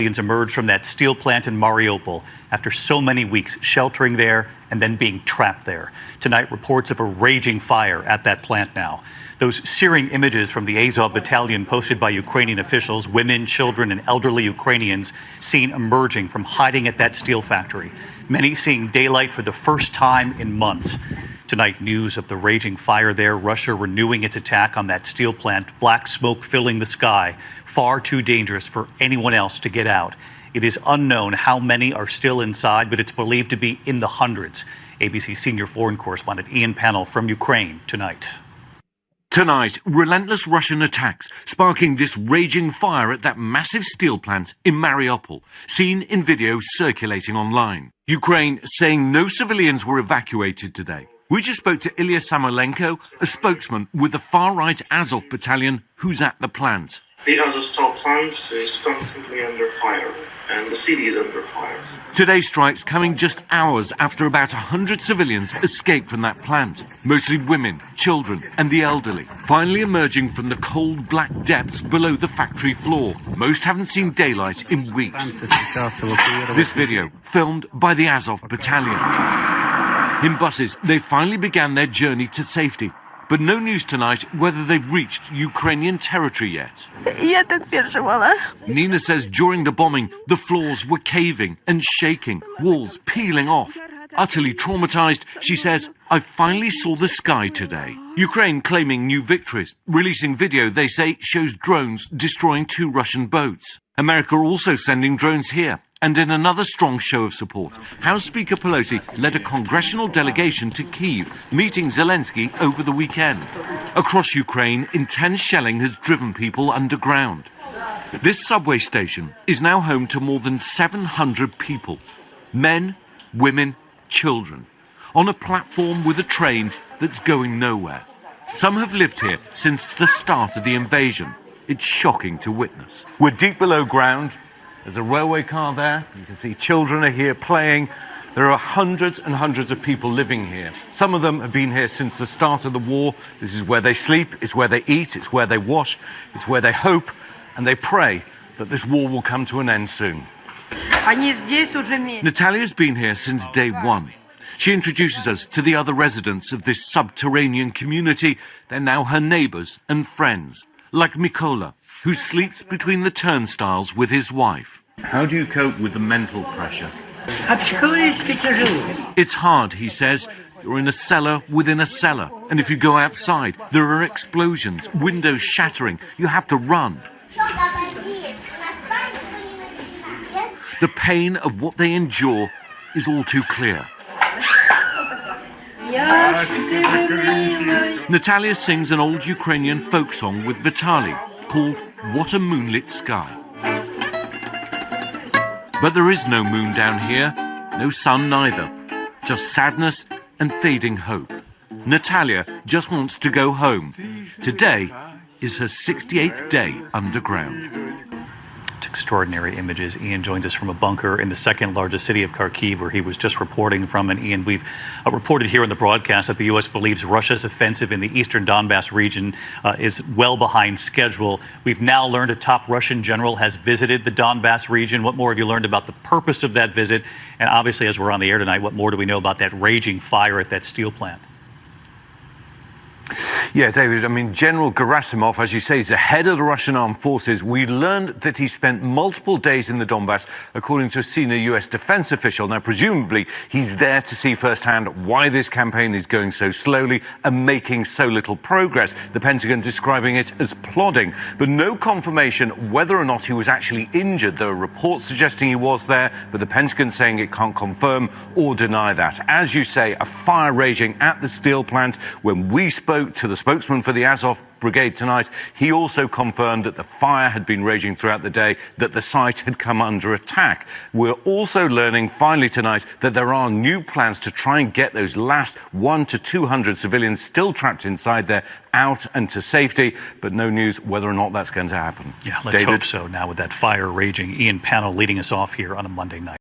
Emerged from that steel plant in Mariupol after so many weeks sheltering there and then being trapped there. Tonight, reports of a raging fire at that plant now. Those searing images from the Azov battalion posted by Ukrainian officials, women, children, and elderly Ukrainians seen emerging from hiding at that steel factory. Many seeing daylight for the first time in months. Tonight, news of the raging fire there, Russia renewing its attack on that steel plant, black smoke filling the sky, far too dangerous for anyone else to get out. It is unknown how many are still inside, but it's believed to be in the hundreds. ABC senior foreign correspondent Ian Pannell from Ukraine tonight. Tonight, relentless Russian attacks sparking this raging fire at that massive steel plant in Mariupol, seen in video circulating online. Ukraine saying no civilians were evacuated today. We just spoke to Ilya Samolenko, a spokesman with the far-right Azov battalion who's at the plant. The Azovstal plant is constantly under fire, and the city is under fire. Today's strikes coming just hours after about 100 civilians escaped from that plant. Mostly women, children and the elderly, finally emerging from the cold black depths below the factory floor. Most haven't seen daylight in weeks. This video, filmed by the Azov battalion. In buses, they finally began their journey to safety. But no news tonight whether they've reached Ukrainian territory yet. Nina says during the bombing, the floors were caving and shaking, walls peeling off. Utterly traumatized, she says, I finally saw the sky today. Ukraine claiming new victories, releasing video they say shows drones destroying 2 Russian boats. America also sending drones here. And in another strong show of support, House Speaker Pelosi led a congressional delegation to Kyiv, meeting Zelensky over the weekend. Across Ukraine, intense shelling has driven people underground. This subway station is now home to more than 700 people. Men, women, children. On a platform with a train that's going nowhere. Some have lived here since the start of the invasion. It's shocking to witness. We're deep below ground. There's a railway car there. You can see children are here playing. There are hundreds and hundreds of people living here. Some of them have been here since the start of the war. This is where they sleep, it's where they eat, it's where they wash, it's where they hope and they pray that this war will come to an end soon. Natalia's been here since day one. She introduces us to the other residents of this subterranean community. They're now her neighbours and friends, like Mikola, who sleeps between the turnstiles with his wife. How do you cope with the mental pressure? It's hard, he says. You're in a cellar within a cellar. And if you go outside, there are explosions, windows shattering. You have to run. The pain of what they endure is all too clear. Natalia sings an old Ukrainian folk song with Vitaly called What a Moonlit Sky. But there is no moon down here, no sun neither, just sadness and fading hope. Natalia just wants to go home. Today is her 68th day underground. It's extraordinary images. Ian joins us from a bunker in the second largest city of Kharkiv, where he was just reporting from. And Ian, we've reported here in the broadcast that the U.S. believes Russia's offensive in the eastern Donbass region is well behind schedule. We've now learned a top Russian general has visited the Donbass region. What more have you learned about the purpose of that visit? And obviously, as we're on the air tonight, what more do we know about that raging fire at that steel plant? Yeah, David, I mean, General Gerasimov, as you say, is the head of the Russian armed forces. We learned that he spent multiple days in the Donbass, according to a senior U.S. defense official. Now, presumably, he's there to see firsthand why this campaign is going so slowly and making so little progress. The Pentagon describing it as plodding, but no confirmation whether or not he was actually injured. There are reports suggesting he was there, but the Pentagon saying it can't confirm or deny that. As you say, a fire raging at the steel plant. When we spoke to the spokesman for the Azov brigade tonight, he also confirmed that the fire had been raging throughout the day, that the site had come under attack. We're also learning finally tonight that there are new plans to try and get those last 100 to 200 civilians still trapped inside there out and to safety, but no news whether or not that's going to happen. Yeah, let's hope so now with that fire raging. Ian Pannell leading us off here on a Monday night.